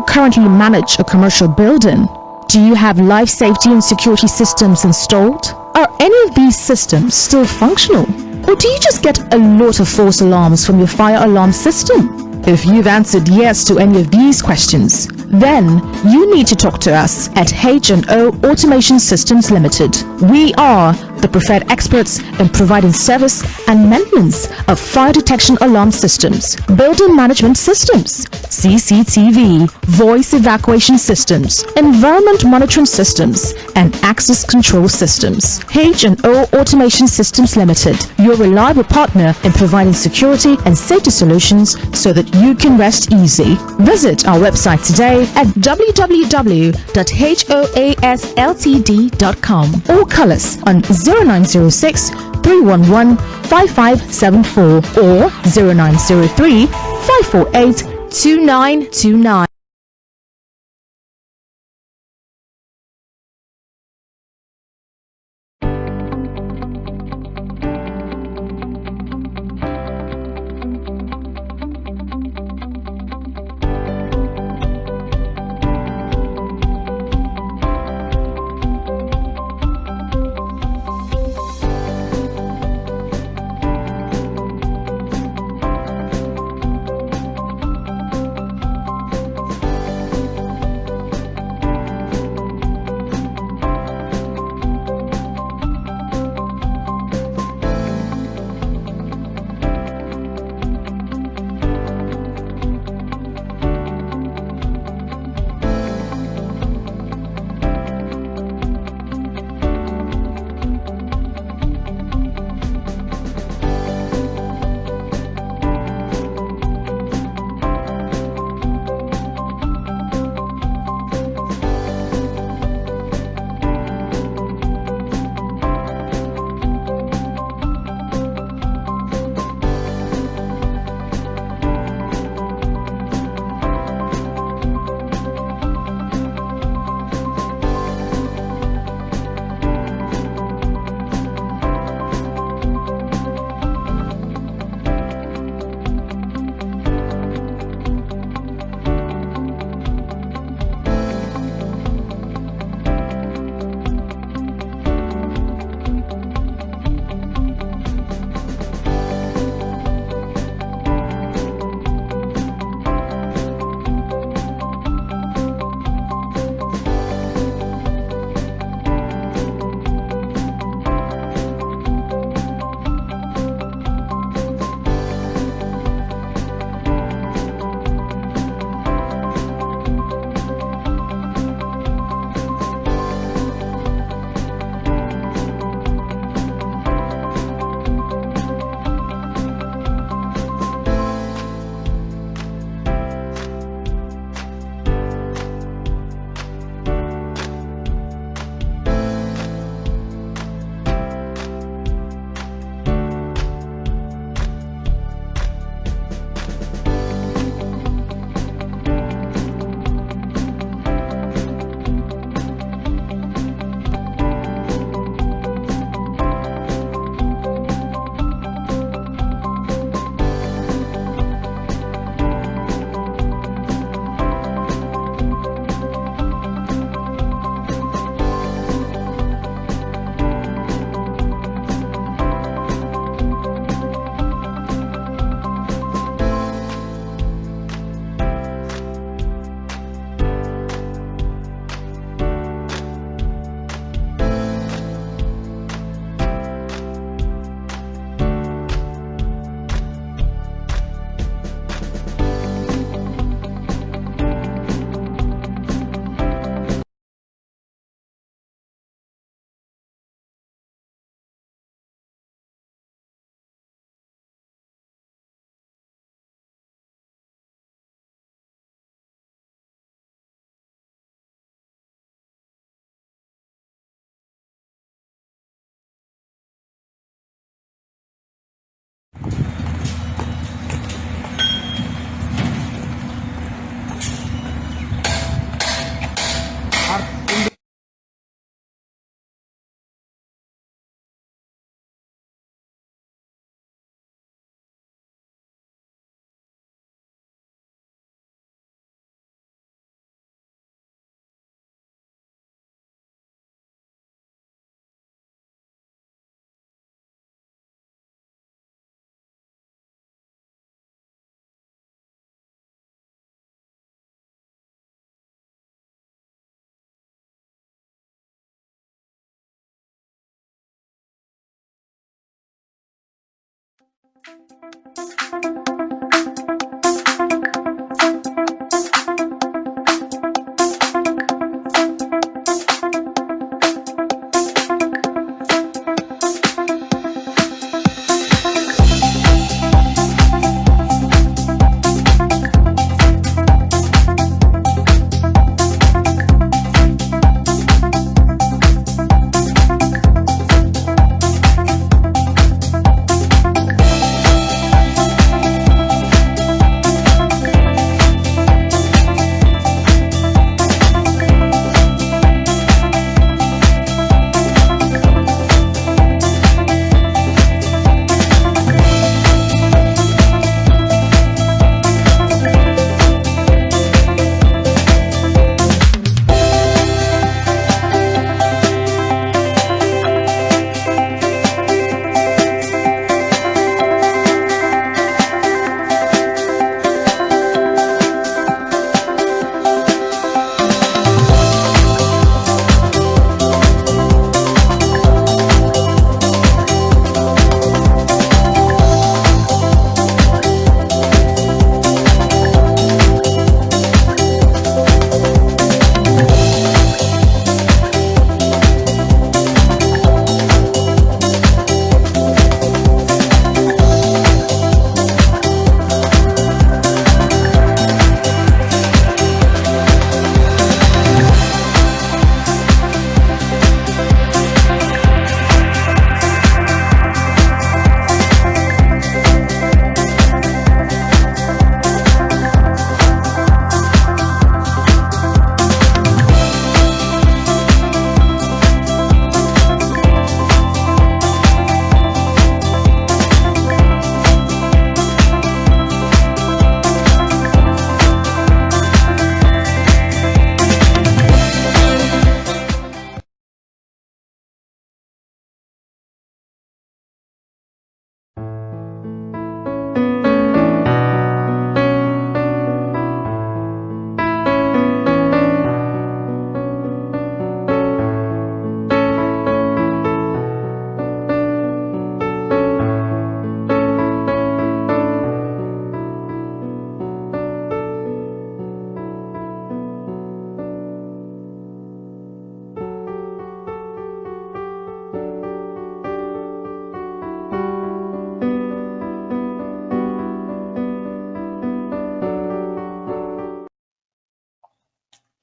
you currently manage a commercial building? Do you have life safety and security systems installed? Are any of these systems still functional? Or do you just get a lot of false alarms from your fire alarm system? If you've answered yes to any of these questions, then you need to talk to us at H&O Automation Systems Limited. We are the preferred experts in providing service and maintenance of fire detection alarm systems, building management systems, CCTV, voice evacuation systems, environment monitoring systems, and access control systems. H&O Automation Systems Limited, your reliable partner in providing security and safety solutions so that you can rest easy. Visit our website today at www.hoasltd.com or call us on 0906 311 5574 or 0903 548 2929.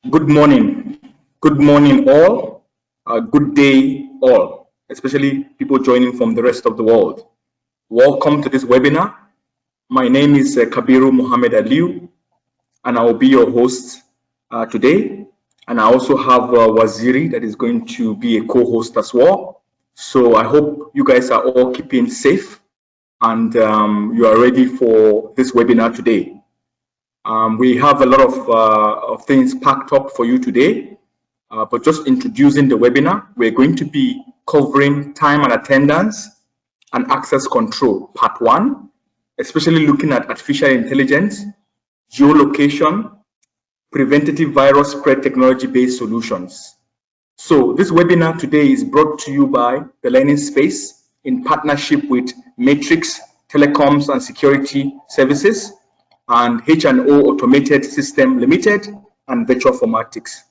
Good morning. Good morning, all. Good day, all, especially people joining from the rest of the world. Welcome to this webinar. My name is Kabiru Mohammed Aliu, and I will be your host today. And I also have Waziri that is going to be a co-host as well. So I hope you guys are all keeping safe and you are ready for this webinar today. We have a lot of things packed up for you today, but just introducing the webinar, we're going to be covering time and attendance and access control, part 1, especially looking at artificial intelligence, geolocation, preventative virus spread technology-based solutions. So this webinar today is brought to you by the Learning Space in partnership with Matrix Telecoms and Security Services and H&O Automated System Limited and Virtual Formatics.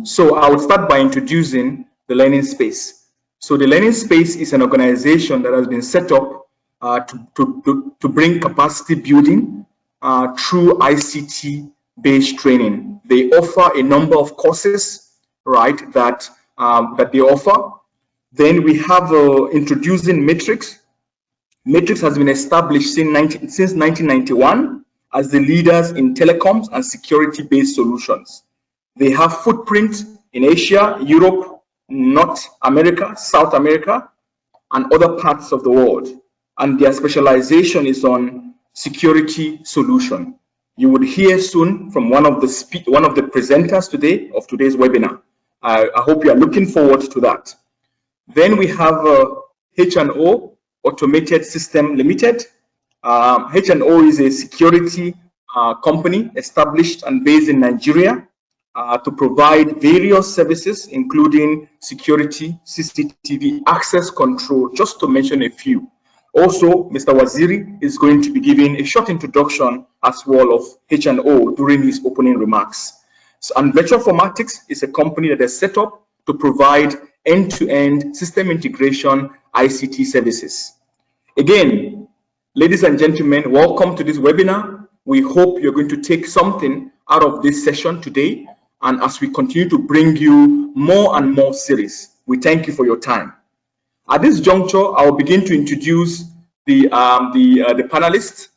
So I will start by introducing the Learning Space. So the Learning Space is an organization that has been set up to bring capacity building through ICT-based training. They offer a number of courses, right, that they offer. Then we have introducing Matrix. Matrix has been established since 1991 as the leaders in telecoms and security-based solutions. They have footprint in Asia, Europe, North America, South America, and other parts of the world. And their specialization is on security solution. You would hear soon from one of the presenters today of today's webinar. I hope you are looking forward to that. Then we have H&O Automated System Limited. H&O is a security company established and based in Nigeria to provide various services, including security, CCTV, access control, just to mention a few. Also, Mr. Waziri is going to be giving a short introduction as well of H&O during his opening remarks. So, and Virtual Formatics is a company that is set up to provide end-to-end system integration ICT services. Again, ladies and gentlemen, welcome to this webinar. We hope you're going to take something out of this session today, and as we continue to bring you more and more series, we thank you for your time. At this juncture, I will begin to introduce the panelists.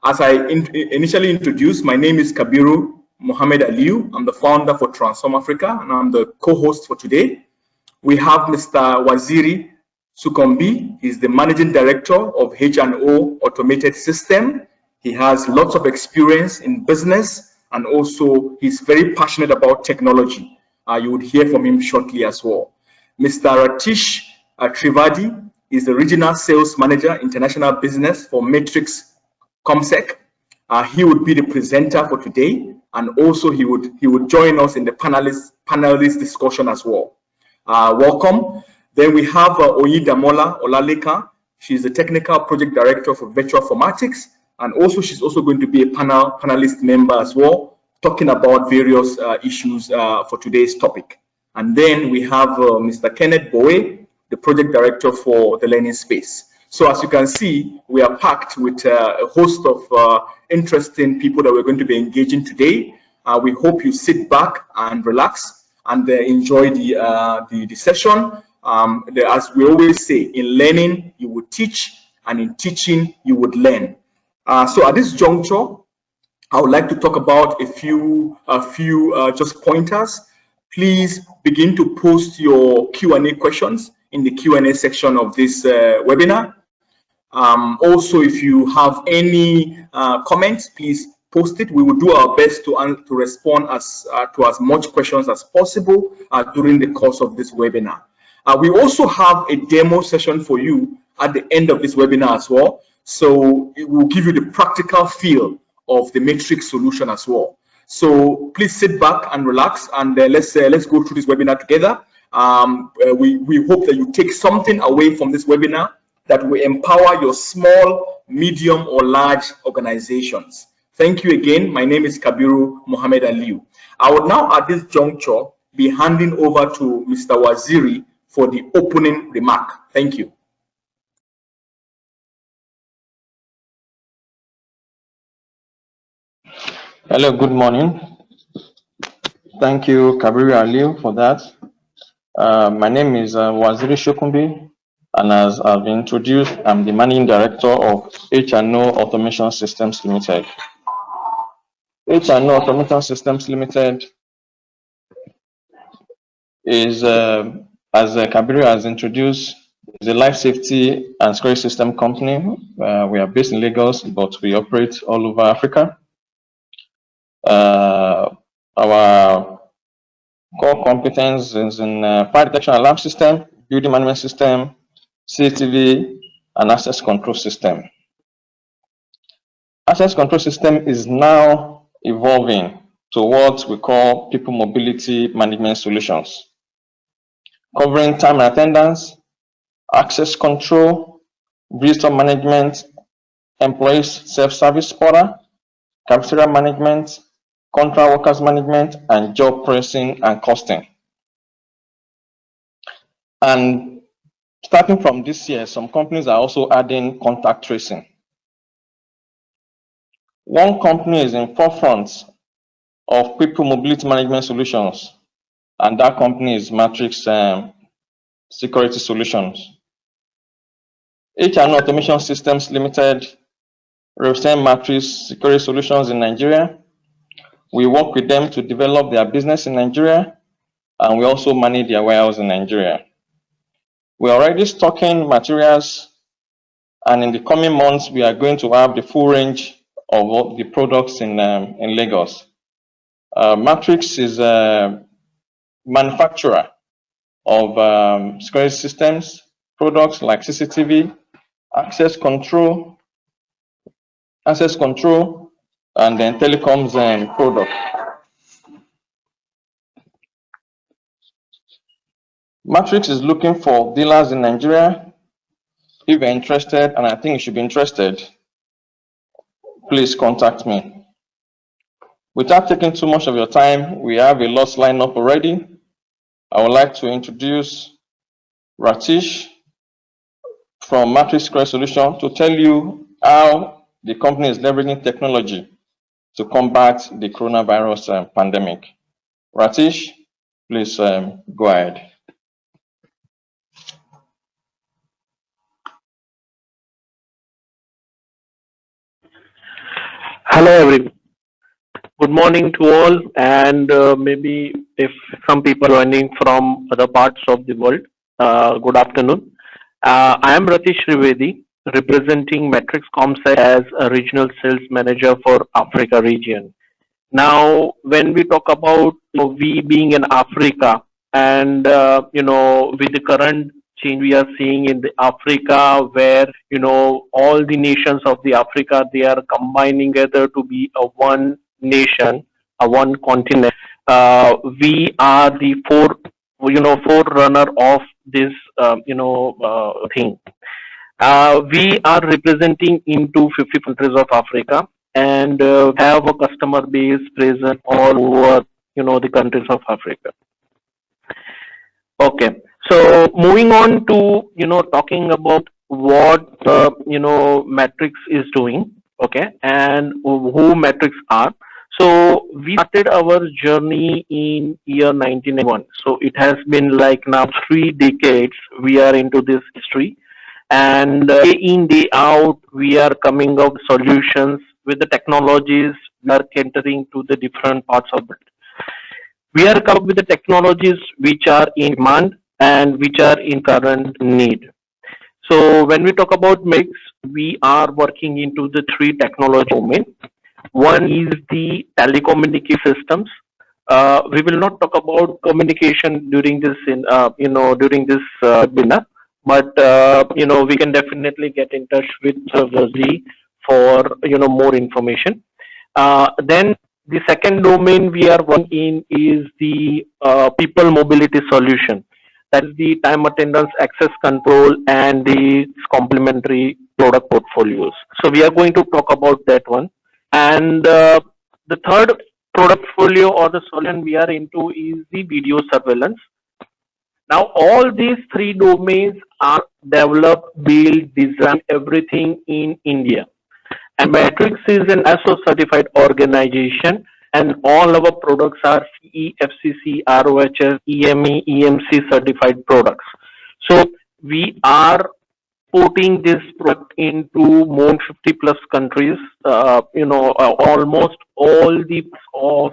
As I initially introduced, my name is Kabiru Mohamed Aliu. I'm the founder for Transform Africa, and I'm the co-host for today. We have Mr. Waziri Sukombi. He's the managing director of H&O Automated System. He has lots of experience in business, and also he's very passionate about technology. You would hear from him shortly as well. Mr. Ratish Trivedi is the regional sales manager, international business for Matrix Comsec. He would be the presenter for today, and also he would join us in the panelist discussion as well. Welcome. Then we have Oyidamola Olaleka. She's the technical project director for Virtual Formatics, and also she's also going to be a panelist member as well, talking about various issues for today's topic. And then we have Mr. Kenneth Bowe, the project director for the Learning Space. So as you can see, we are packed with a host of interesting people that we're going to be engaging today. We hope you sit back and relax and enjoy the session. As we always say, in learning, you would teach, and in teaching, you would learn. So at this juncture, I would like to talk about a few just pointers. Please begin to post your Q&A questions in the Q&A section of this webinar. Also, if you have any comments, please post it. We will do our best to respond to as much questions as possible during the course of this webinar. We also have a demo session for you at the end of this webinar as well. So it will give you the practical feel of the Matrix solution as well. So please sit back and relax, and let's go through this webinar together. We hope that you take something away from this webinar that will empower your small, medium, or large organizations. Thank you again. My name is Kabiru Mohamed Aliu. I will now, at this juncture, be handing over to Mr. Waziri for the opening remark. Thank you. Hello, good morning. Thank you, Kabiru Aliu, for that. My name is Waziri Shokumbi, and as I've introduced, I'm the Managing Director of H&O Automation Systems Limited. H&O Automation Systems Limited is, as Kabiru has introduced, is a life safety and security system company. We are based in Lagos, but we operate all over Africa. Our core competence is in fire detection alarm system, building management system, CCTV, and access control system. Access control system is now evolving to what we call people mobility management solutions, covering time and attendance, access control, visitor management, employees self-service portal, cafeteria management, contract workers management, and job pricing and costing. And starting from this year, some companies are also adding contact tracing. One company is in forefront of people mobility management solutions, and that company is Matrix Security Solutions. H&O Automation Systems Limited represent Matrix Security Solutions in Nigeria. We work with them to develop their business in Nigeria, and we also manage their warehouse in Nigeria. We're already stocking materials, and in the coming months, we are going to have the full range of the products in Lagos. Matrix is a manufacturer of security systems, products like CCTV, access control, and then telecoms and product. Matrix is looking for dealers in Nigeria If you're interested, and I think you should be interested, please contact me. Without taking too much of your time, we have a lot lined up already. I would like to introduce Ratish from Matrix Security Solution to tell you how the company is leveraging technology to combat the coronavirus pandemic. Ratish, please go ahead. Hello everyone. Good morning to all, and maybe if some people joining from other parts of the world, good afternoon. I am Ratish Trivedi, representing Matrix Comsec as a regional sales manager for Africa region. Now, when we talk about we being in Africa, and with the current change we are seeing in the Africa, where all the nations of the Africa, they are combining together to be a one nation, a one continent. We are the forerunner of this thing. We are representing into 50 countries of Africa, and have a customer base present all over the countries of Africa. Okay, so moving on to talking about what Matrix is doing. Okay, and who Matrix are. So we started our journey in year 1991. So it has been like now 3 decades we are into this history, and day in day out we are coming up with solutions with the technologies we are catering to the different parts of it. We are coming up with the technologies which are in demand and which are in current need. So when we talk about mix, we are working into the three technology domain. One is the telecommunication systems. We will not talk about communication during this during this webinar, but we can definitely get in touch with Vazi for more information. Then the second domain we are working in is the people mobility solution. That is the time attendance, access control, and the complementary product portfolios. So we are going to talk about that one. And the third product portfolio or the solution we are into is the video surveillance. Now, all these three domains are developed, built, designed, everything in India. And Matrix is an ISO certified organization, and all our products are CE, FCC, ROHS, EME, EMC certified products. So we are putting this product into more than 50 plus countries, almost all the of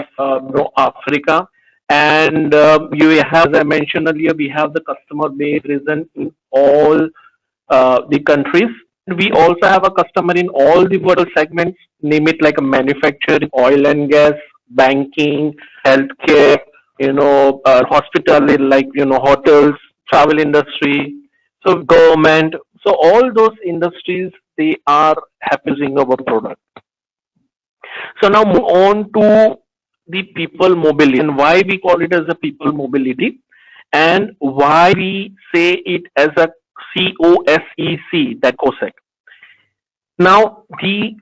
Africa. And you have, as I mentioned earlier, we have the customer base present in all the countries. We also have a customer in all the vertical segments, name it like a manufacturing, oil and gas, banking, healthcare, hospitality, like hotels, travel industry, so government. So all those industries, they are using our product. So now move on to the people mobility, and why we call it as a people mobility, and why we say it as a COSEC, that COSEC. Now the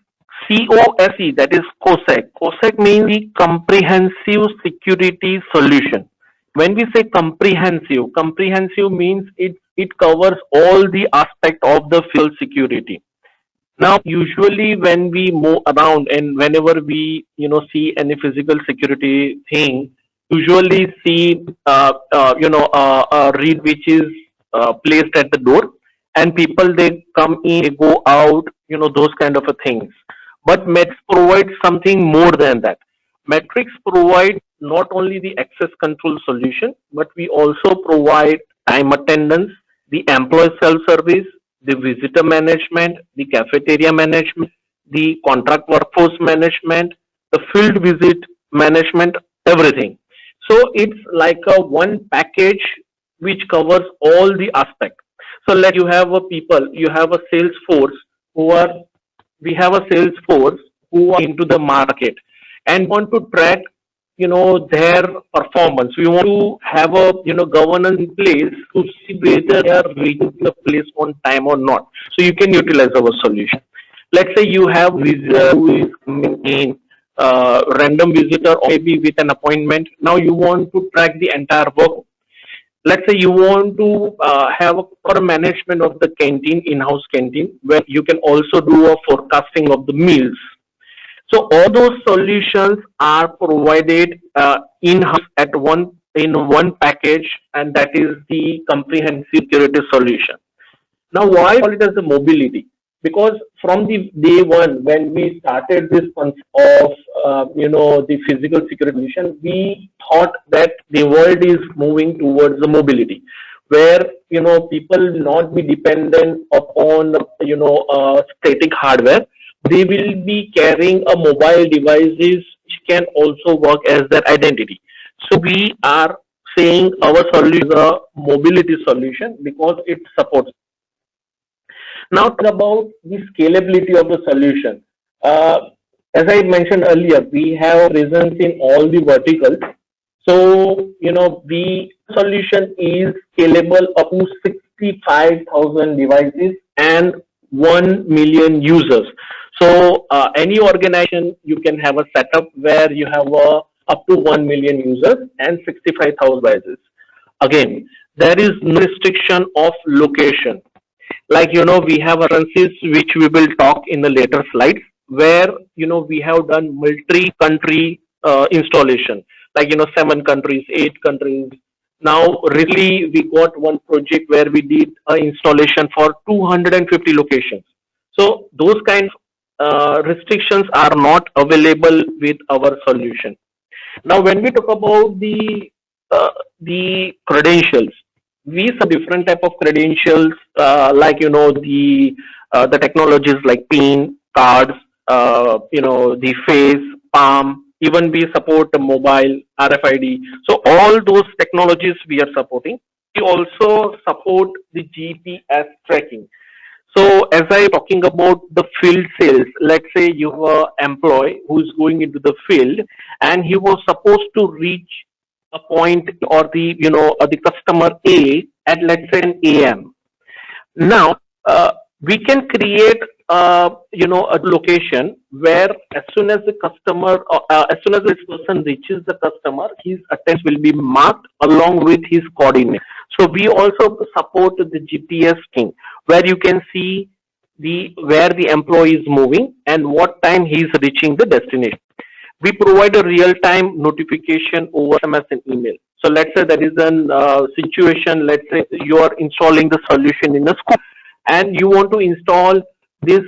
COSE, that is COSEC. COSEC means the comprehensive security solution. When we say comprehensive means it covers all the aspect of the field security. Now, usually when we move around and whenever we see any physical security thing, usually see a read which is placed at the door, and people, they come in, they go out, those kind of a things. But Matrix provides something more than that. Matrix provides not only the access control solution, but we also provide time attendance, the employee self-service, the visitor management, the cafeteria management, the contract workforce management, the field visit management, everything. So it's like a one package which covers all the aspects. So let you have a people, you have a sales force we have a sales force who are into the market and want to track their performance. We want to have a governance in place to see whether they are reaching the place on time or not. So you can utilize our solution. Let's say you have visitor who is coming in, random visitor or maybe with an appointment. Now you want to track the entire work. Let's say you want to have a proper management of the canteen, in-house canteen, where you can also do a forecasting of the meals. So all those solutions are provided in-house at one package, and that is the comprehensive security solution. Now, why I call it as a mobility? Because from the day one, when we started this concept of the physical security solution, we thought that the world is moving towards the mobility, where people will not be dependent upon static hardware. They will be carrying a mobile devices which can also work as their identity. So we are saying our solution is a mobility solution because it supports. Now talk about the scalability of the solution. As I mentioned earlier, we have presence in all the verticals. So the solution is scalable up to 65,000 devices and 1 million users. So any organization, you can have a setup where you have up to 1 million users and 65,000 devices. Again, there is no restriction of location. Like we have references which we will talk in the later slides, where we have done multi-country installation, like 7 countries, 8 countries. Now really we got one project where we did an installation for 250 locations. So those kinds of restrictions are not available with our solution. Now when we talk about the credentials, we have different type of credentials, like the technologies like PIN cards, the face, palm. Even we support the mobile RFID. So all those technologies we are supporting. We also support the GPS tracking. So as I talking about the field sales, let's say you have an employee who is going into the field and he was supposed to reach a point or the customer A at, let's say, an AM. Now we can create a location where as soon as the customer as soon as this person reaches the customer, his attendance will be marked along with his coordinates. So we also support the GPS thing, where you can see where the employee is moving and what time he is reaching the destination. We provide a real-time notification over SMS and email. So let's say there is a situation, let's say you are installing the solution in a school and you want to install this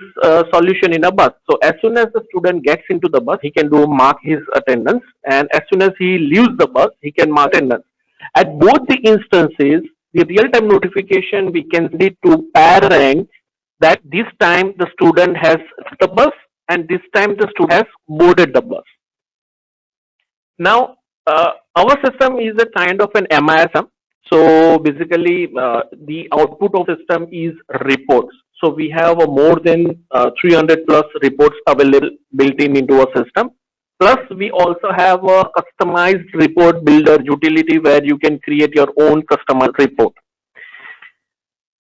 solution in a bus. So as soon as the student gets into the bus, he can mark his attendance, and as soon as he leaves the bus, he can mark attendance. At both the instances, the real-time notification we can send it to parent that this time the student has left the bus and this time the student has boarded the bus. Now, our system is a kind of an MISM. So basically, the output of system is reports. So we have more than 300 plus reports available built into our system. Plus, we also have a customized report builder utility where you can create your own customized report.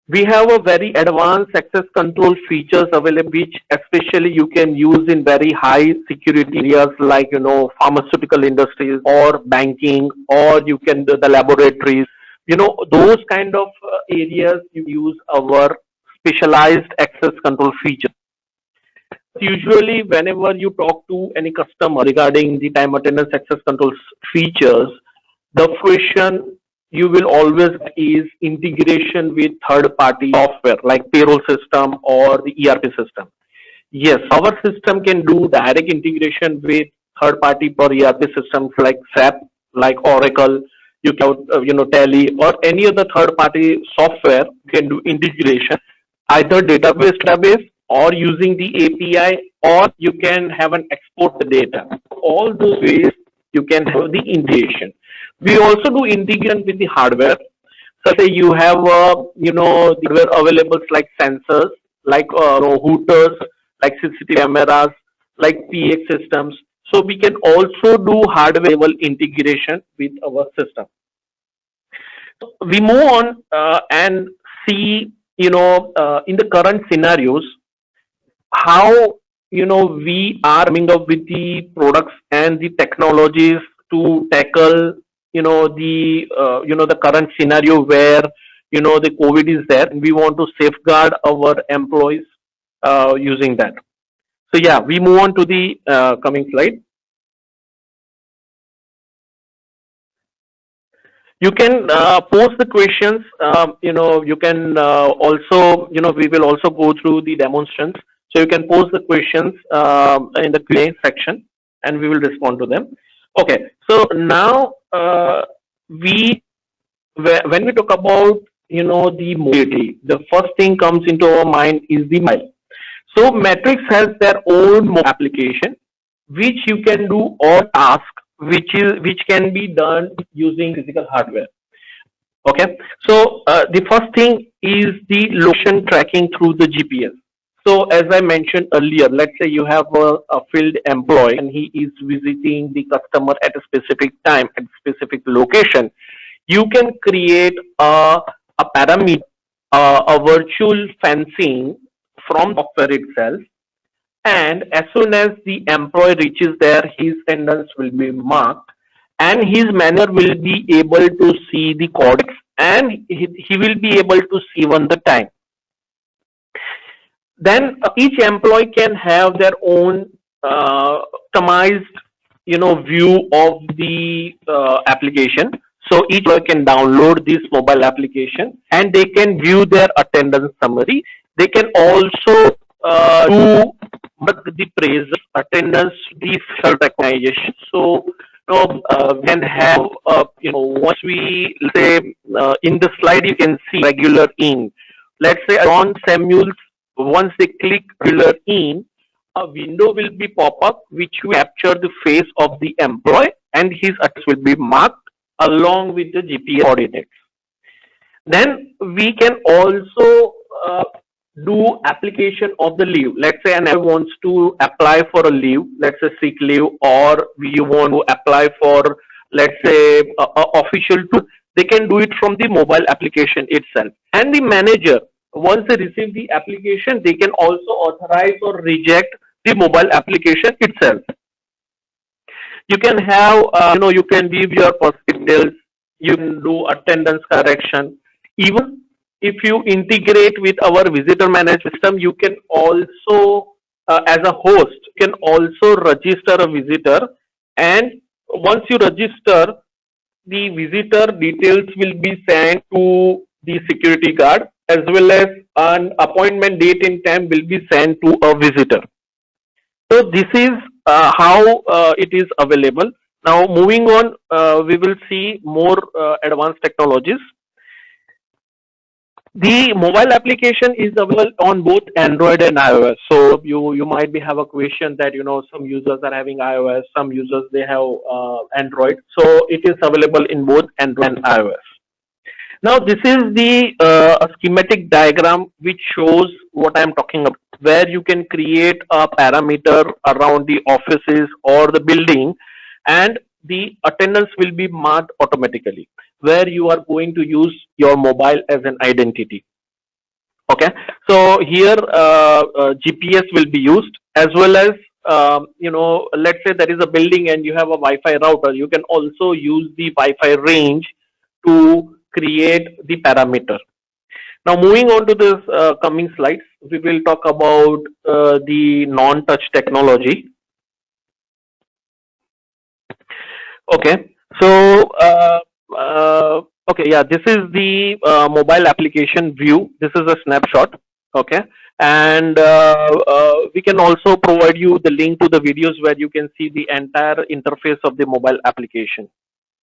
We have a very advanced access control features available, which especially you can use in very high security areas like pharmaceutical industries or banking, or you can do the laboratories. Those kind of areas you use our specialized access control feature. Usually, whenever you talk to any customer regarding the time attendance access control features, the question you will always get is integration with third-party software like payroll system or the ERP system. Yes, our system can do direct integration with third-party or ERP systems like SAP, like Oracle. You can, Tally or any other third-party software can do integration, either database or using the API, or you can have an export the data. All those ways you can have the integration. We also do integration with the hardware. So say you have the hardware available like sensors, like routers, like CCTV cameras, like PX systems. So we can also do hardware level integration with our system. We move on and see, in the current scenarios, how we are coming up with the products and the technologies to tackle the current scenario where the COVID is there, and we want to safeguard our employees using that. So yeah, we move on to the coming slide. You can post the questions. You can also, we will also go through the demonstrations. So you can post the questions in the Q&A section, and we will respond to them. Okay. So now when we talk about the mobility, the first thing comes into our mind is the mobile. So Matrix has their own mobile application, which you can do all tasks which can be done using physical hardware. Okay, so the first thing is the location tracking through the GPS. So as I mentioned earlier, let's say you have a field employee and he is visiting the customer at a specific time at a specific location. You can create a parameter, a virtual fencing from software itself, and as soon as the employee reaches there, his attendance will be marked, and his manager will be able to see the coordinates, and he will be able to see on the time. Then each employee can have their own customized view of the application. So each employee can download this mobile application and they can view their attendance summary. They can also do the praise attendance, the facial recognition. So we can have once we say in the slide you can see regular in. Let's say John Samuels, once they click regular in, a window will be pop up which will capture the face of the employee and his address will be marked along with the GPS coordinates. Then we can also do application of the leave. Let's say an employee wants to apply for a leave, let's say sick leave, or we want to apply for, let's say, a official tour. They can do it from the mobile application itself. And the manager, once they receive the application, they can also authorize or reject the mobile application itself. You can have, you can give your personal details, you can do attendance correction. Even if you integrate with our visitor management system, you can also, as a host, you can also register a visitor. And once you register, the visitor details will be sent to the security guard, as well as an appointment date and time will be sent to a visitor. So this is how it is available. Now moving on, we will see more advanced technologies. The mobile application is available on both Android and iOS. So you might have a question that some users are having iOS, some users they have Android. So it is available in both Android and iOS. Now this is the schematic diagram which shows what I am talking about, where you can create a parameter around the offices or the building, and the attendance will be marked automatically, where you are going to use your mobile as an identity. Okay, so here GPS will be used, as well as let's say there is a building and you have a Wi-Fi router. You can also use the Wi-Fi range to create the parameter. Now moving on to this coming slides, we will talk about the non-touch technology. Okay, so okay, yeah, this is the mobile application view. This is a snapshot. Okay, and we can also provide you the link to the videos where you can see the entire interface of the mobile application.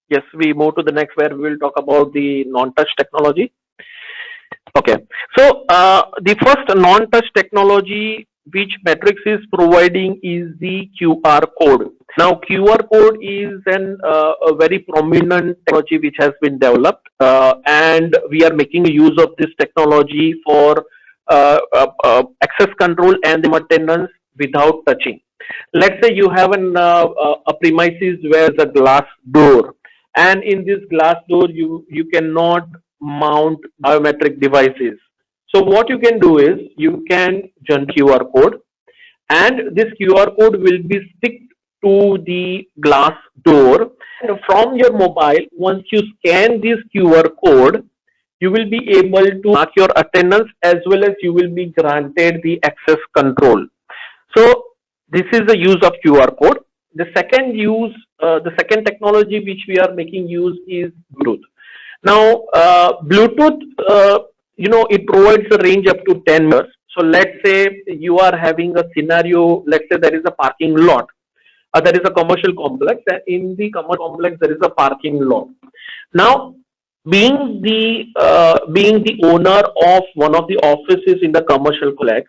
Yes, we move to the next, where we will talk about the non-touch technology. Okay, so the first non-touch technology which Matrix is providing is the QR code. Now, QR code is a very prominent technology which has been developed, and we are making use of this technology for access control and attendance without touching. Let's say you have a premises where the glass door, and in this glass door you cannot mount biometric devices. So what you can do is you can generate QR code, and this QR code will be stick to the glass door. And from your mobile, once you scan this QR code, you will be able to mark your attendance, as well as you will be granted the access control. So this is the use of QR code. The second technology which we are making use is Bluetooth. Now, Bluetooth, it provides a range up to 10 meters. So let's say you are having a scenario. Let's say there is a parking lot. There is a commercial complex, and in the commercial complex there is a parking lot. Now, being the owner of one of the offices in the commercial complex,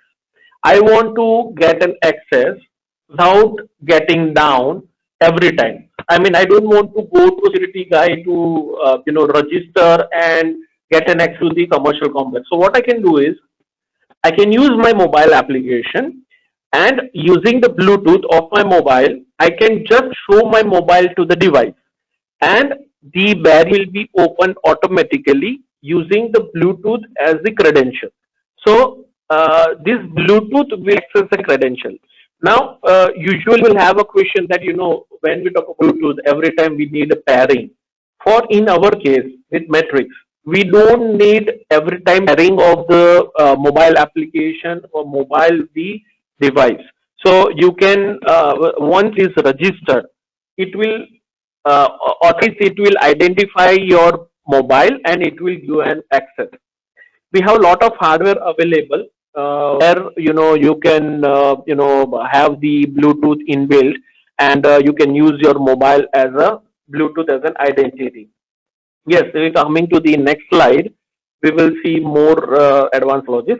I want to get an access without getting down every time. I mean, I don't want to go to a security guy to register and get an access to the commercial complex. So what I can do is I can use my mobile application, and using the Bluetooth of my mobile, I can just show my mobile to the device, and the barrier will be opened automatically using the Bluetooth as the credential. So this Bluetooth will access the credential. Now, usually we'll have a question that, when we talk about Bluetooth, every time we need a pairing. For in our case with Matrix, we don't need every time pairing of the mobile application or mobile the device. So you can, once it's registered, it will or at least it will identify your mobile, and it will give an access. We have a lot of hardware available where you can have the Bluetooth inbuilt, and you can use your mobile as a Bluetooth as an identity. Yes, coming to the next slide, we will see more advanced logic.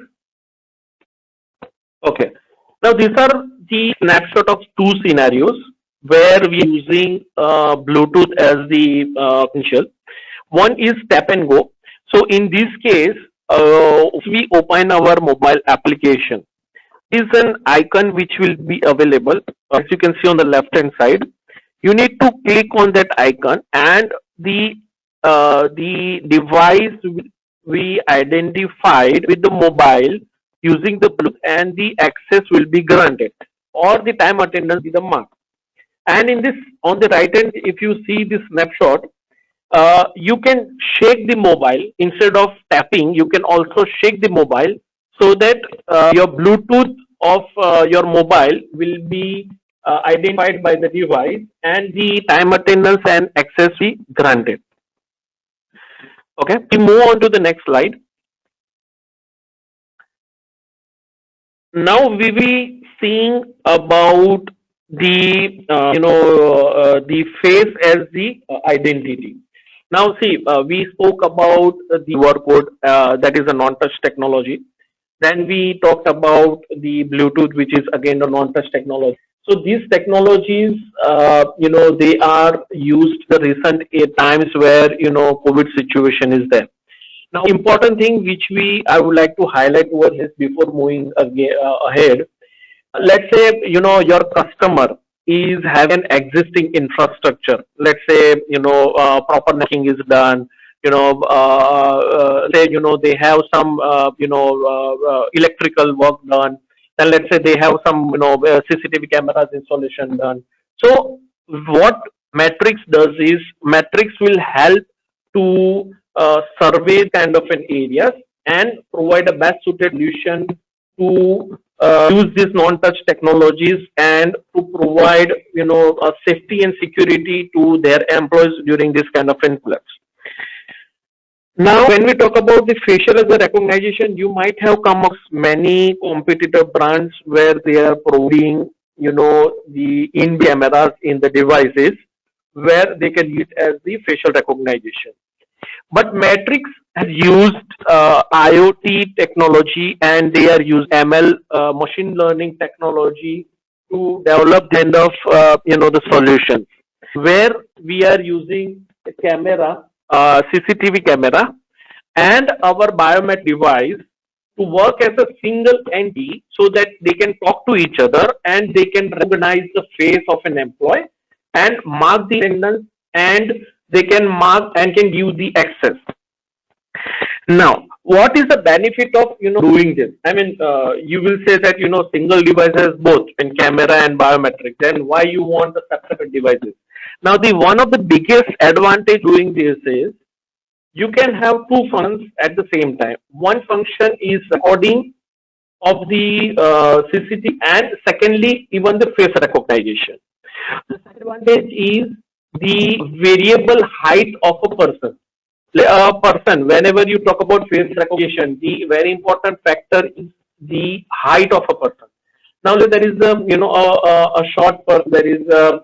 Okay. Now these are the snapshot of two scenarios where we are using Bluetooth as the potential. One is tap and go. So in this case, if we open our mobile application, is an icon which will be available. As you can see on the left hand side, you need to click on that icon, and the device we identified with the mobile using the Bluetooth, and the access will be granted, or the time attendance will be the mark. And in this, on the right hand, if you see this snapshot, you can shake the mobile instead of tapping. You can also shake the mobile, so that your Bluetooth of your mobile will be identified by the device, and the time attendance and access be granted. Okay, we move on to the next slide. Now we will be seeing about the the face as the identity. Now see, we spoke about the QR code, that is a non-touch technology. Then we talked about the Bluetooth, which is again a non-touch technology. So these technologies, they are used the recent times where COVID situation is there. Now, important thing which I would like to highlight over this before moving ahead. Let's say your customer is having existing infrastructure. Let's say proper networking is done. Say they have some electrical work done. Then let's say they have some CCTV cameras installation done. So what Matrix does is Matrix will help to survey kind of an areas and provide a best suited solution to use these non-touch technologies, and to provide safety and security to their employees during this kind of influx. Now, when we talk about the facial as a recognition, you might have come across many competitor brands where they are providing the in cameras in the devices where they can use as the facial recognition. But Matrix has used IoT technology, and they are using ML, machine learning technology, to develop kind of the solutions where we are using a camera, CCTV camera, and our biometric device to work as a single entity so that they can talk to each other and they can recognize the face of an employee and mark the attendance, and they can mark and can give the access. Now, what is the benefit of doing this? I mean, you will say that single device has both in camera and biometrics. Then why you want the separate devices? Now, the one of the biggest advantage doing this is you can have two functions at the same time. One function is recording of the CCTV, and secondly, even the face recognition. The second advantage is the variable height of a person. Whenever you talk about face recognition, the very important factor is the height of a person. Now there is a short person, there is a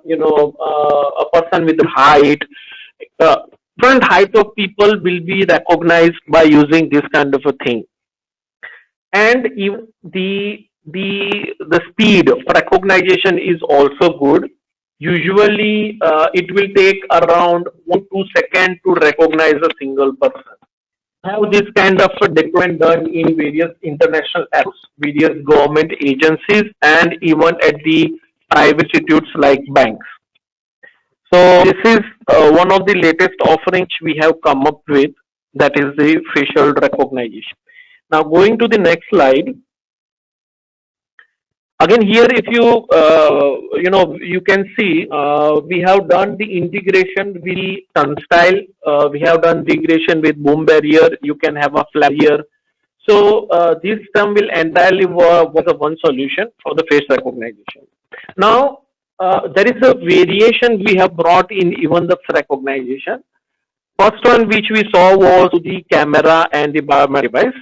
person with height. Different height of people will be recognized by using this kind of a thing, and even the speed of recognition is also good. Usually, it will take around 1-2 seconds to recognize a single person. Have this kind of a deployment done in various international apps, various government agencies, and even at the private institutes like banks. So this is one of the latest offerings we have come up with, that is the facial recognition. Now going to the next slide. Again, here, if you can see, we have done the integration with the Turnstile. We have done the integration with Boom Barrier. You can have a flap here. So this term will entirely was a one solution for the face recognition. Now there is a variation we have brought in even the recognition. First one which we saw was the camera and the biometric device.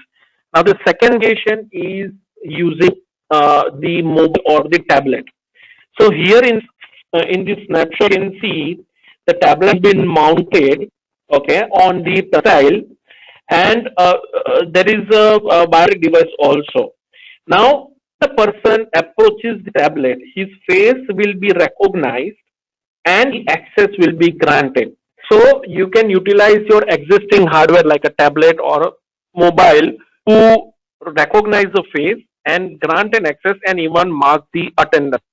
Now the second variation is using the mobile or the tablet. So here in this snapshot, you can see the tablet has been mounted, okay, on the tile, and there is a biometric device also. Now the person approaches the tablet, his face will be recognized and access will be granted. So you can utilize your existing hardware like a tablet or a mobile to recognize the face and grant an access and even mark the attendance.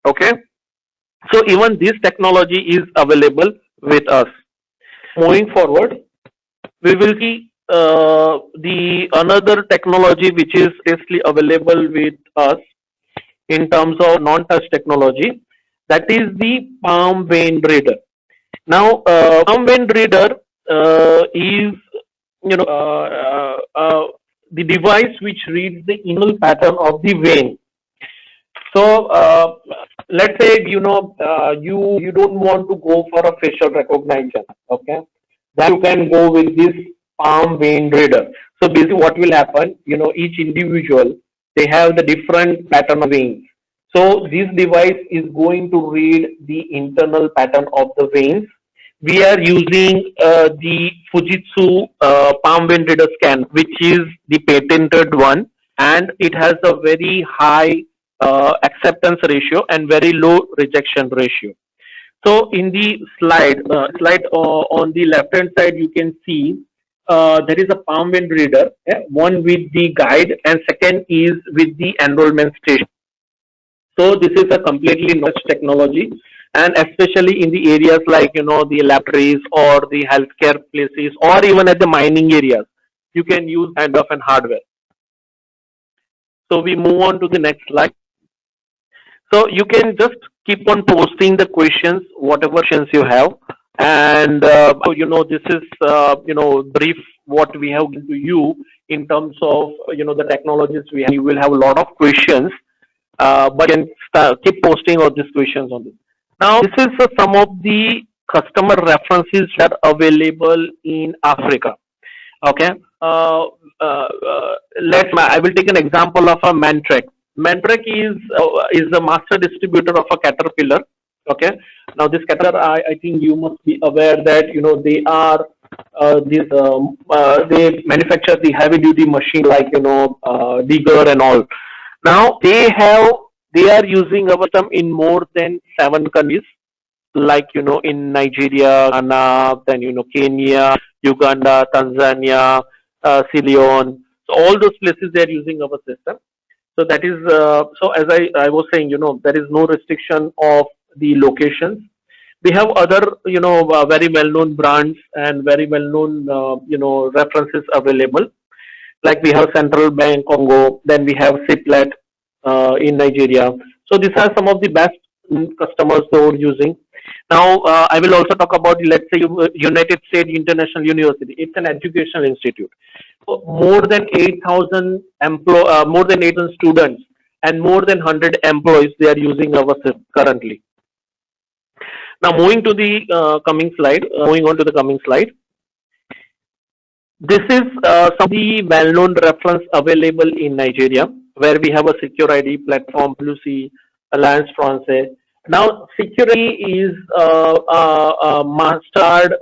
Okay, so even this technology is available with us. Moving forward, we will see the another technology which is basically available with us in terms of non-touch technology, that is the palm vein reader. Now palm vein reader is the device which reads the internal pattern of the vein. So let's say you don't want to go for a facial recognition, okay, then you can go with this palm vein reader. So basically what will happen, each individual, they have the different pattern of veins. So this device is going to read the internal pattern of the veins. We are using the Fujitsu palm vein reader scan, which is the patented one, and it has a very high acceptance ratio and very low rejection ratio. So in the slide on the left hand side, you can see there is a palm vein reader, one with the guide and second is with the enrollment station. So this is a completely new technology, and especially in the areas like the laboratories or the healthcare places or even at the mining areas, you can use kind of an hardware. So we move on to the next slide. So you can just keep on posting the questions, whatever questions you have, and this is brief what we have given to you in terms of the technologies we have. You will have a lot of questions, but you can keep posting all these questions on this. Now this is some of the customer references that are available in Africa. Okay, I will take an example of a Mantrek. Mantrek is the master distributor of a Caterpillar. Okay, now this Caterpillar, I think you must be aware that they are they manufacture the heavy duty machine like digger and all. Now they are using our system in more than 7 countries, like in Nigeria, Ghana, then Kenya, Uganda, Tanzania, Sierra Leone. all those places they are using our system. So that is so as I was saying, there is no restriction of the locations. We have other very well known brands and very well known references available, like we have Central Bank Congo, then we have Ciplet in Nigeria. So these are some of the best customers they are using. Now I will also talk about, let's say, United States International University. It's an educational institute. So more than 8,000 more than 8,000 students and more than 100 employees they are using our system currently. Now moving to the coming slide, moving on to the coming slide. This is some of the well-known reference available in Nigeria, where we have a Secure ID platform, Lucy, Alliance Francaise. Now, Security is a mastered,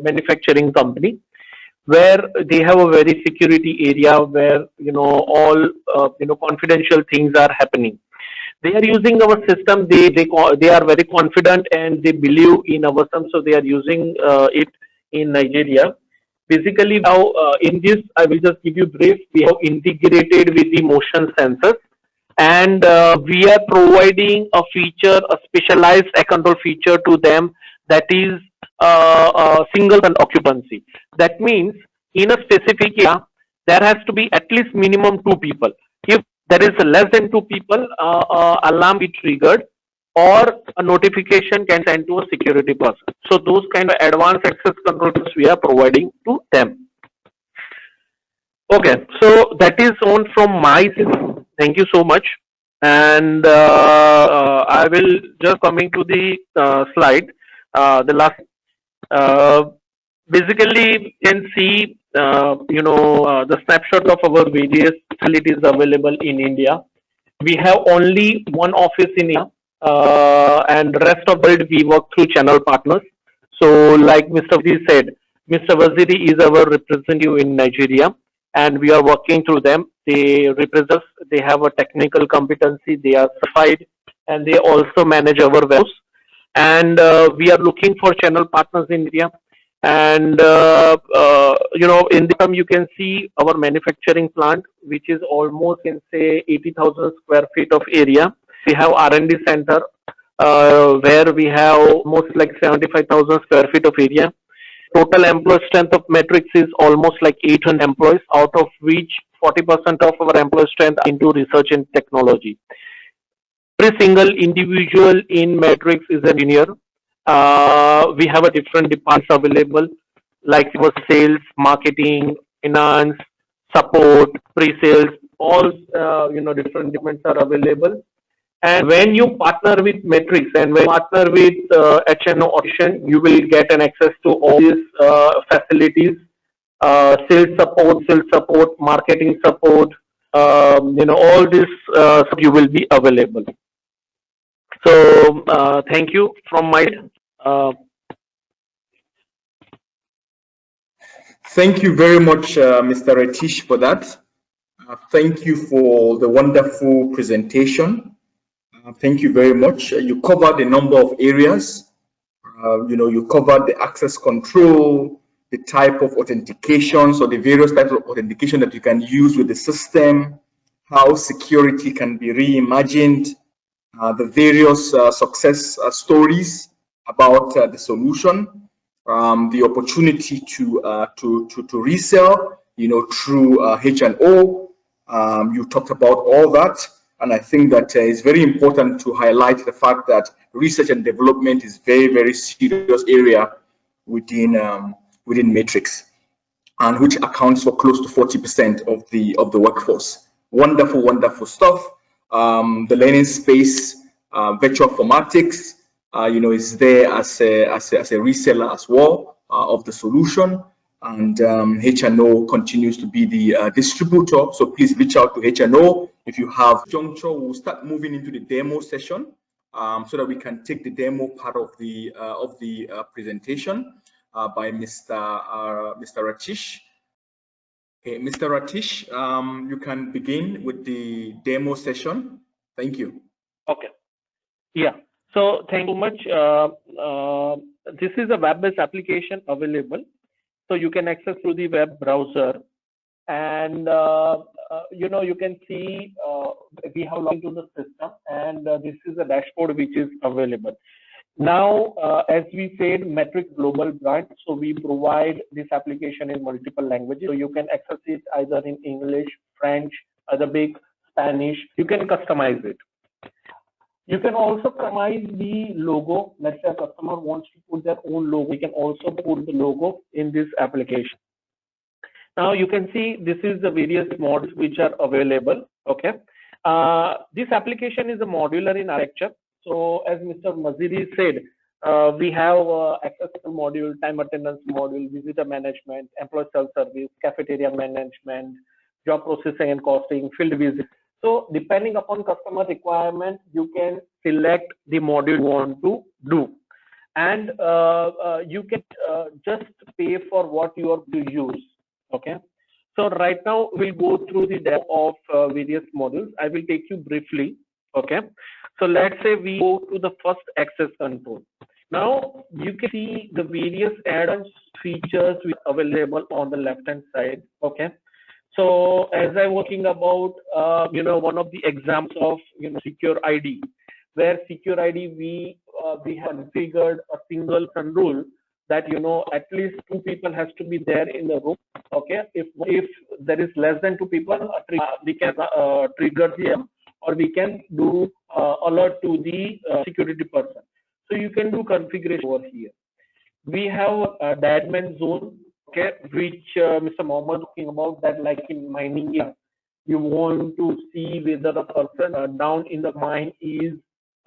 manufacturing company, where they have a very security area where all confidential things are happening. They are using our system. They are very confident and they believe in our system, so they are using it in Nigeria. Basically, now in this, I will just give you brief. We have integrated with the motion sensors, and we are providing a feature, a specialized control feature to them, that is single and occupancy. That means in a specific area, there has to be at least minimum 2 people. If there is less than 2 people, alarm is triggered or a notification can send to a security person. So those kind of advanced access controls we are providing to them. Okay, so that is on from my side. Thank you so much. And I will just coming to the slide, the last. Basically, you can see the snapshot of our various facilities available in India. We have only one office in India, and rest of the world we work through channel partners. So, like Mr. Waziri said, Mr. Waziri is our representative in Nigeria, and we are working through them. They represent us. They have a technical competency. They are certified, and they also manage our warehouse. And we are looking for channel partners in India. And in the term you can see our manufacturing plant, which is almost, can say, 80,000 square feet of area. We have R&D center where we have almost like 75,000 square feet of area. Total employee strength of Matrix is almost like 800 employees, out of which 40% of our employee strength into research and technology. Every single individual in Matrix is an engineer. We have a different departments available, like our sales, marketing, finance, support, pre-sales, all different departments are available. And when you partner with Matrix and when you partner with HNO Automation, you will get an access to all these facilities, sales support, marketing support, all this you will be available. So thank you from my end. Thank you very much, Mr. Ratish, for that. Thank you for the wonderful presentation. Thank you very much. You covered a number of areas. You covered the access control, the type of authentications or the various types of authentication that you can use with the system, how security can be reimagined, the various success stories about the solution, the opportunity to resell, through H&O. You talked about all that. And I think that it's very important to highlight the fact that research and development is very, very serious area within Matrix, and which accounts for close to 40% of the workforce. Wonderful, wonderful stuff. The learning space, Virtual Formatics, is there as a reseller as well of the solution. And H&O continues to be the distributor. So please reach out to H&O if you have juncture. We'll start moving into the demo session so that we can take the demo part of the presentation by Mr. Ratish. Okay, Mr. Ratish, you can begin with the demo session. Thank you. Okay. Yeah. So thank you much. This is a web-based application available. So you can access through the web browser. And you can see we have logged into the system, and this is a dashboard which is available. Now, as we said, Matrix Global brand, so we provide this application in multiple languages. So you can access it either in English, French, Arabic, Spanish. You can customize it. You can also customize the logo. Let's say a customer wants to put their own logo. We can also put the logo in this application. Now you can see this is the various mods which are available. Okay. This application is a modular in architecture. So as Mr. Maziri said, we have accessible module, time attendance module, visitor management, employee self-service, cafeteria management, job processing and costing, field visit. So depending upon customer requirement, you can select the module you want to do. And you can just pay for what you are to use. Okay. So right now we'll go through the demo of various modules. I will take you briefly. Okay. So let's say we go to the first access control. Now you can see the various add-ons features which are available on the left-hand side. Okay. So as I'm working about, one of the examples of, secure ID, where secure ID we have configured a single rule that at least 2 people has to be there in the room. Okay. If there is less than 2 people, we can trigger them, or we can do alert to the security person. So you can do configuration over here. We have a admin zone, okay, which Mr. Mohammed talking about, that like in mining, you want to see whether the person down in the mine is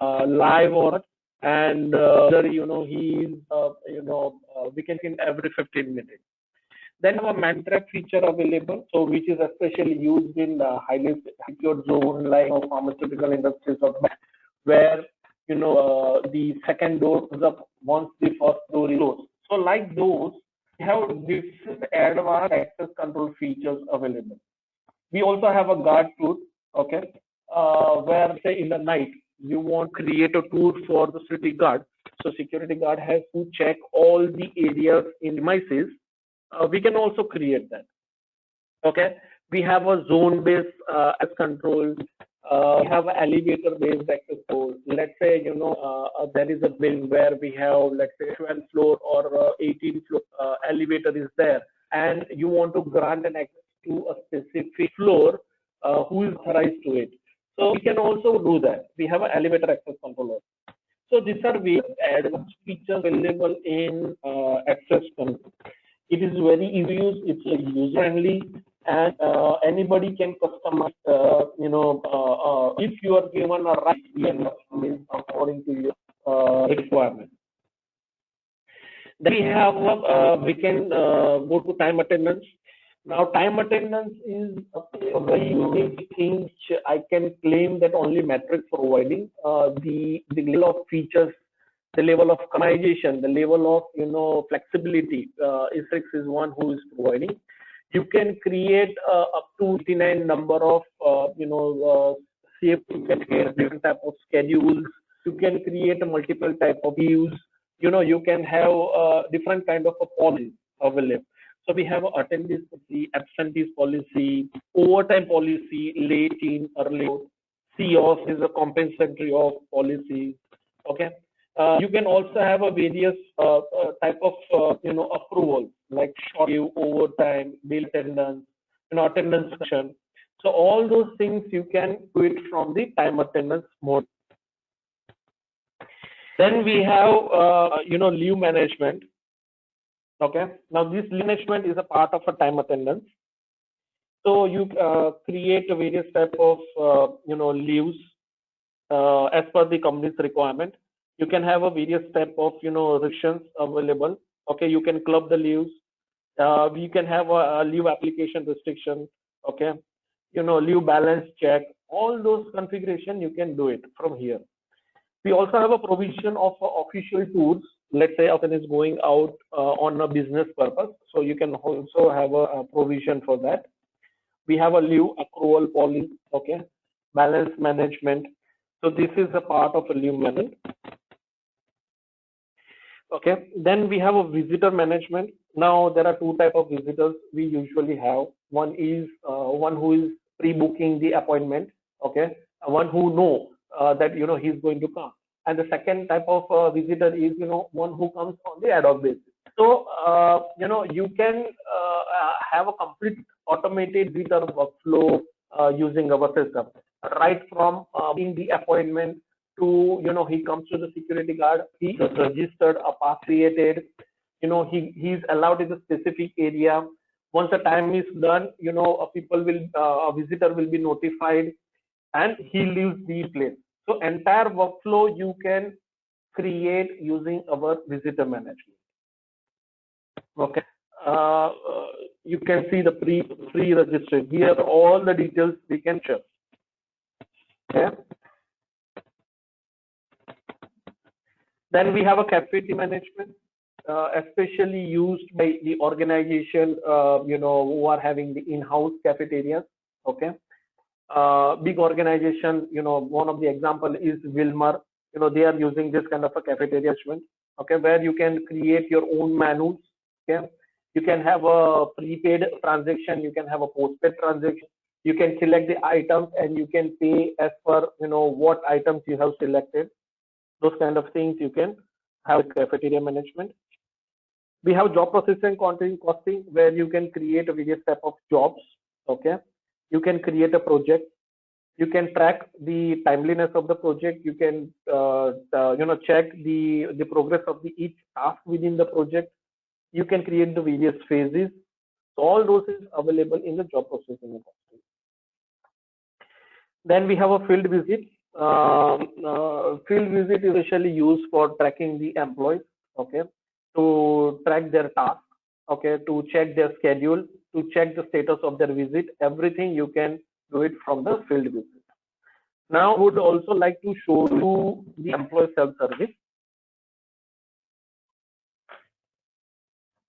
live or not, and whether he is we can see every 15 minutes. Then our Mantrap feature available, so which is especially used in the highly secured zone like pharmaceutical industries, or where the second door goes up once the first door is closed. So like those, we have different advanced access control features available. We also have a guard tool, okay, where say in the night you want to create a tour for the security guard. So security guard has to check all the areas in premises. We can also create that. Okay, we have a zone-based access control. We have an elevator-based access control. Let's say there is a building where we have, let's say, 12th floor or 18th floor elevator is there, and you want to grant an access to a specific floor who is authorized to it. So we can also do that. We have an elevator access controller. So these are various advanced features available in access control. It is very easy to use. It's user friendly, and anybody can customize. If you are given a right, you can customize according to your requirement. Then we have we can go to time attendance. Now, time attendance is a very unique thing which I can claim that only Matrix providing. The level of features, the level of customization, the level of flexibility, ISRIX is one who is providing. You can create up to 89 number of you can create different type of schedules. You can create a multiple type of views. You can have different kind of a policy available. So we have attendance policy, absentees policy, overtime policy, late in, early out. COS is a compensatory off policy. Okay. You can also have a various type of approvals like short leave, overtime, bill attendance, attendance section. So all those things you can do it from the time attendance mode. Then we have leave management. Okay. Now this leave management is a part of a time attendance. So you create a various type of leaves as per the company's requirement. You can have a various type of restrictions available. Okay, you can club the leaves. You can have a leave application restriction. Okay, leave balance check. All those configuration you can do it from here. We also have a provision of official tours. Let's say a person is going out on a business purpose, so you can also have a provision for that. We have a leave accrual policy. Okay, balance management. So this is a part of a leave management. Okay, then we have a visitor management. Now there are two types of visitors we usually have. One is one who is pre-booking the appointment, okay, one who know that he's going to come, and the second type of visitor is one who comes on the ad hoc basis. So you can have a complete automated visitor workflow using our system, right from in the appointment to he comes to the security guard, he is registered, a pass created, he's allowed in the specific area. Once the time is done, a visitor will be notified and he leaves the place. So entire workflow you can create using our visitor management. Okay. You can see the pre-registered here, all the details we can share. Okay. Then we have a cafeteria management, especially used by the organization, who are having the in-house cafeterias. Okay. Big organization, one of the example is Wilmar. They are using this kind of a cafeteria management. Okay, where you can create your own menus. Okay, you can have a prepaid transaction, you can have a postpaid transaction. You can select the items and you can pay as per what items you have selected. Those kind of things you can have cafeteria management. We have job processing content costing, where you can create a various type of jobs. Okay, you can create a project, you can track the timeliness of the project, you can check the progress of the each task within the project, you can create the various phases. So all those is available in the job processing and costing. Then we have a field visit. Field visit is especially used for tracking the employees, okay, to track their tasks, okay, to check their schedule, to check the status of their visit. Everything you can do it from the field visit. Now, I would also like to show you the employee self-service.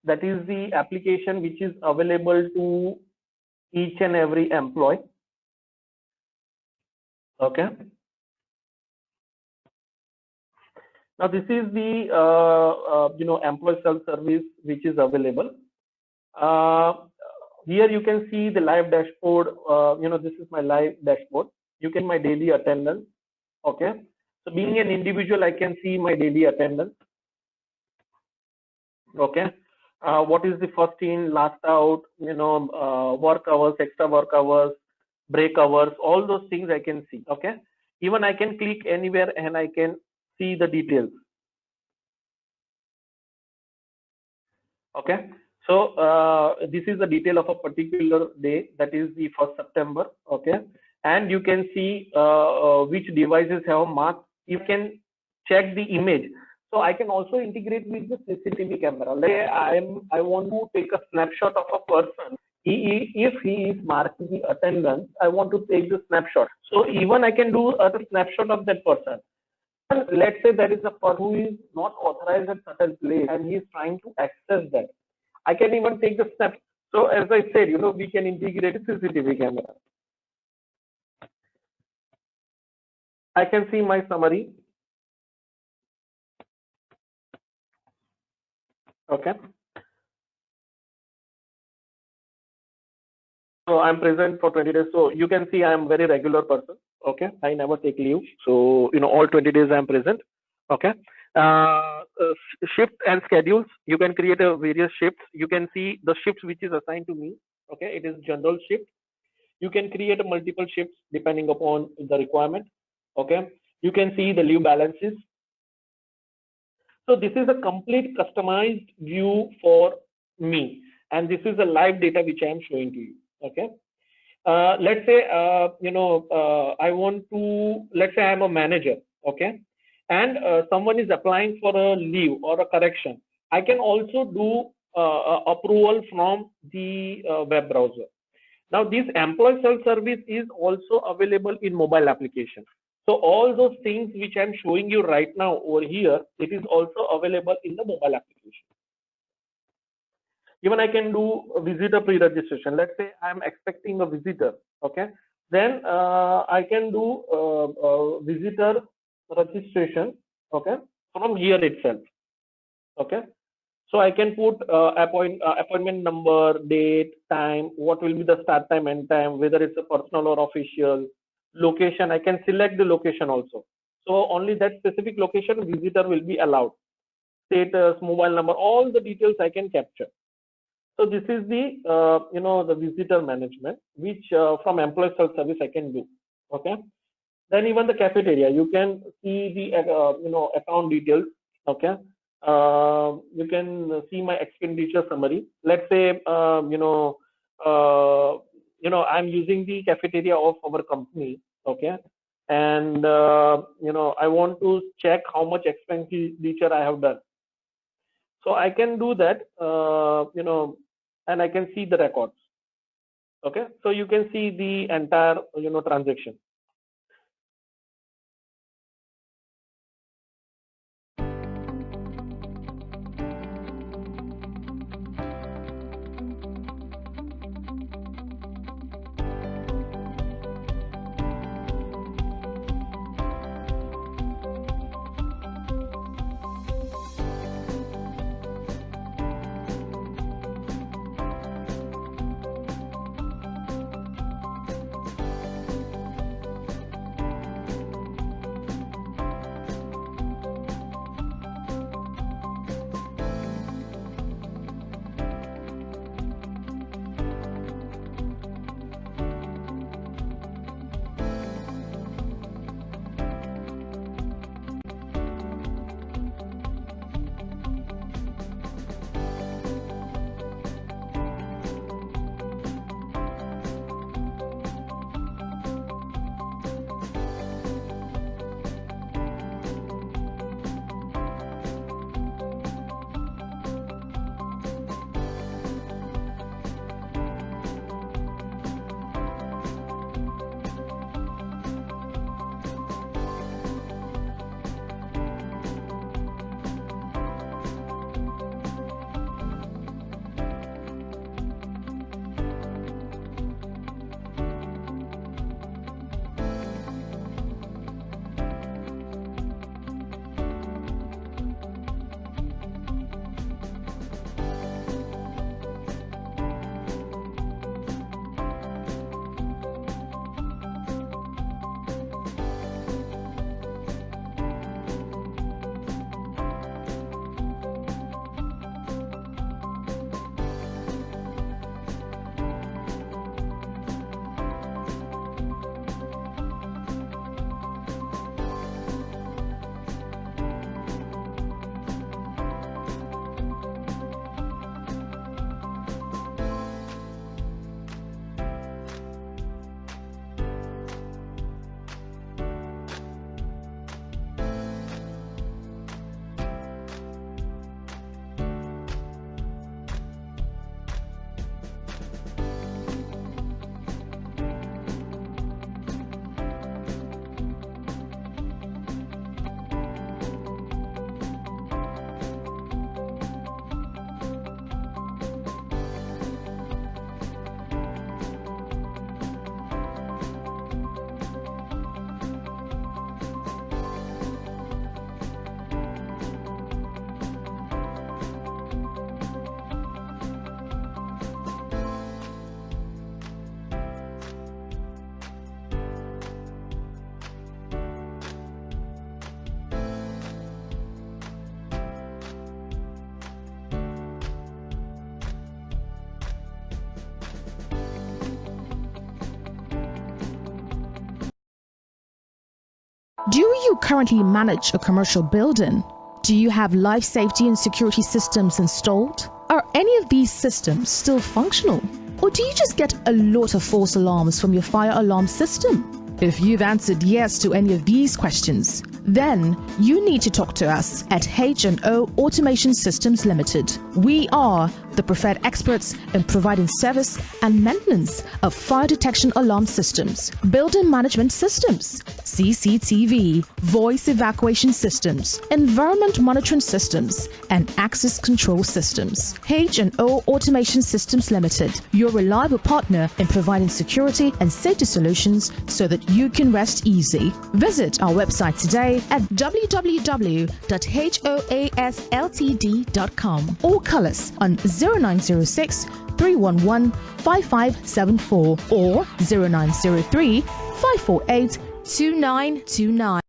That is the application which is available to each and every employee. Okay. Now this is the employee self-service which is available. Here you can see the live dashboard. This is my live dashboard. You can my daily attendance. Okay. So being an individual, I can see my daily attendance. Okay. What is the first in, last out, work hours, extra work hours, break hours, all those things I can see. Okay. Even I can click anywhere and I can see the details. Okay. So this is the detail of a particular day, that is the 1st September. Okay. And you can see which devices have marked. You can check the image. So I can also integrate with the CCTV camera. Like I want to take a snapshot of a person. If he is marking the attendance, I want to take the snapshot. So even I can do a snapshot of that person. And let's say there is a person who is not authorized at certain place and he is trying to access that. I can even take the snap. So as I said, we can integrate a CCTV camera. I can see my summary. Okay. So I'm present for 20 days. So you can see I'm very regular person. Okay. I never take leave. So, all 20 days I'm present. Okay. Shift and schedules. You can create a various shifts. You can see the shifts which is assigned to me. Okay. It is general shift. You can create a multiple shifts depending upon the requirement. Okay. You can see the leave balances. So this is a complete customized view for me, and this is a live data which I am showing to you. Okay. Let's say I want to. Let's say I am a manager. Okay, and someone is applying for a leave or a correction. I can also do approval from the web browser. Now, this employee self-service is also available in mobile application. So all those things which I'm showing you right now over here, it is also available in the mobile application. Even I can do a visitor pre-registration. Let's say I'm expecting a visitor. Okay, then I can do visitor registration. Okay, from here itself. Okay, So I can put appointment number, date, time, what will be the start time, end time, whether it's a personal or official, location. I can select the location also. So only that specific location visitor will be allowed. Status, mobile number, all the details I can capture. So this is the the visitor management, which from employee self-service I can do. Okay. Then even the cafeteria, you can see the account details. Okay. You can see my expenditure summary. Let's say I'm using the cafeteria of our company. Okay. And I want to check how much expenditure I have done. So I can do that, and I can see the records. Okay, so you can see the entire transaction. Do you currently manage a commercial building? Do you have life safety and security systems installed? Are any of these systems still functional? Or do you just get a lot of false alarms from your fire alarm system? If you've answered yes to any of these questions, then you need to talk to us at H&O Automation Systems Limited. We are the preferred experts in providing service and maintenance of fire detection alarm systems, building management systems, CCTV, voice evacuation systems, environment monitoring systems, and access control systems. H&O Automation Systems Limited, your reliable partner in providing security and safety solutions so that you can rest easy. Visit our website today at www.hoasltd.com or call us on 0906 311 5574 or 0903 548 2929.